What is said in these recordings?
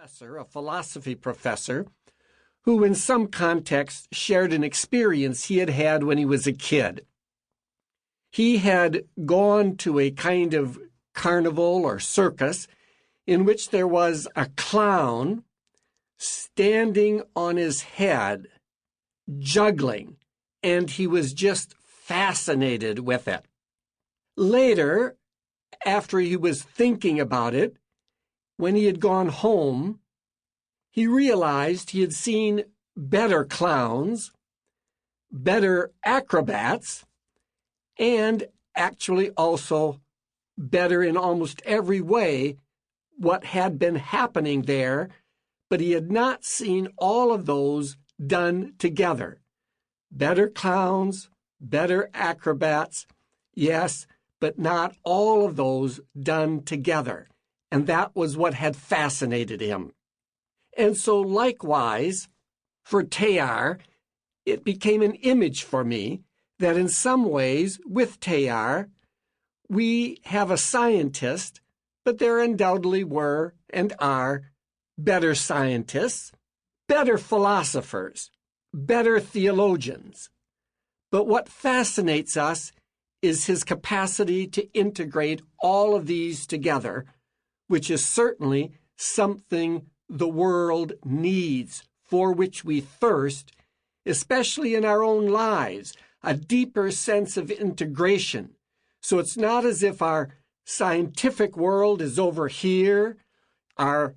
professor, a philosophy professor, who in some context shared an experience he had had when he was a kid. He had gone to a kind of carnival or circus in which there was a clown standing on his head, juggling, and he was just fascinated with it. Later, after he was thinking about it, when he had gone home, he realized he had seen better clowns, better acrobats, and actually also better in almost every way what had been happening there, but he had not seen all of those done together. Better clowns, better acrobats, yes, but not all of those done together. And that was what had fascinated him. And so likewise, for Teilhard, it became an image for me that in some ways, with Teilhard, we have a scientist, but there undoubtedly were and are better scientists, better philosophers, better theologians. But what fascinates us is his capacity to integrate all of these together, which is certainly something the world needs, for which we thirst, especially in our own lives, a deeper sense of integration. So it's not as if our scientific world is over here, our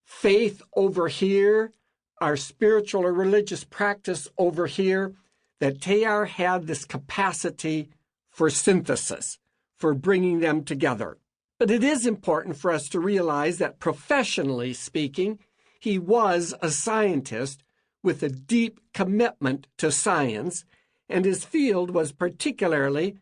faith over here, our spiritual or religious practice over here, that Teilhard had this capacity for synthesis, for bringing them together. But it is important for us to realize that professionally speaking, he was a scientist with a deep commitment to science, and his field was particularly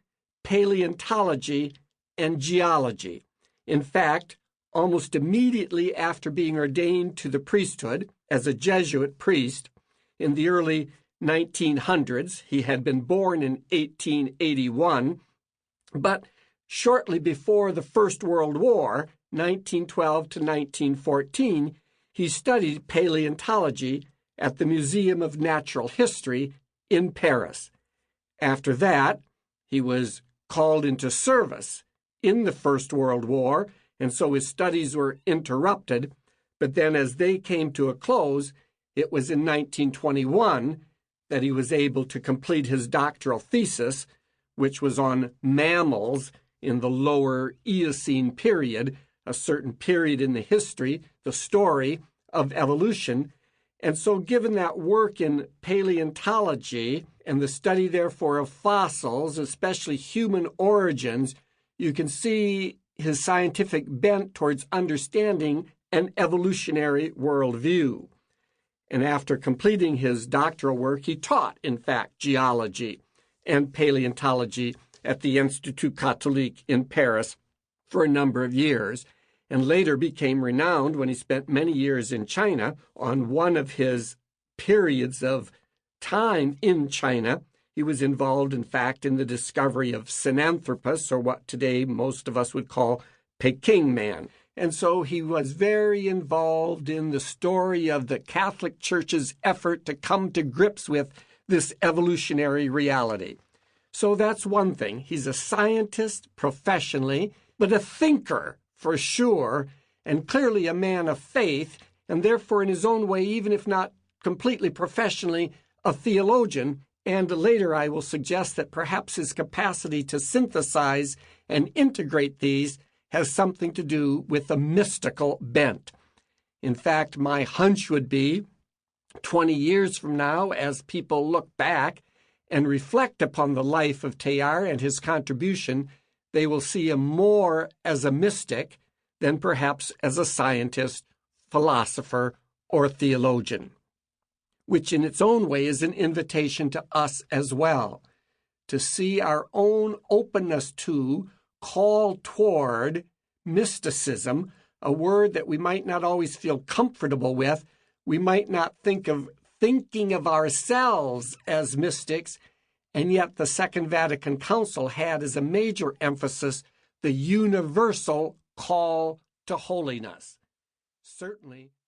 paleontology and geology. In fact, almost immediately after being ordained to the priesthood as a Jesuit priest in the early 1900s, he had been born in 1881, but shortly before the First World War, 1912 to 1914, he studied paleontology at the Museum of Natural History in Paris. After that, he was called into service in the First World War, and so his studies were interrupted. But then as they came to a close, it was in 1921 that he was able to complete his doctoral thesis, which was on mammals in the lower Eocene period, a certain period in the history, the story of evolution. And so given that work in paleontology and the study, therefore, of fossils, especially human origins, you can see his scientific bent towards understanding an evolutionary worldview. And after completing his doctoral work, he taught, in fact, geology and paleontology at the Institut Catholique in Paris for a number of years, and later became renowned when he spent many years in China. On one of his periods of time in China, he was involved, in fact, in the discovery of Sinanthropus, or what today most of us would call Peking man. And so he was very involved in the story of the Catholic Church's effort to come to grips with this evolutionary reality. So that's one thing. He's a scientist professionally, but a thinker for sure, and clearly a man of faith, and therefore in his own way, even if not completely professionally, a theologian. And later I will suggest that perhaps his capacity to synthesize and integrate these has something to do with a mystical bent. In fact, my hunch would be 20 years from now, as people look back and reflect upon the life of Teilhard and his contribution, they will see him more as a mystic than perhaps as a scientist, philosopher, or theologian, which in its own way is an invitation to us as well, to see our own openness to, call toward mysticism, a word that we might not always feel comfortable with. We might not think of thinking of ourselves as mystics, and yet the Second Vatican Council had as a major emphasis the universal call to holiness. Certainly,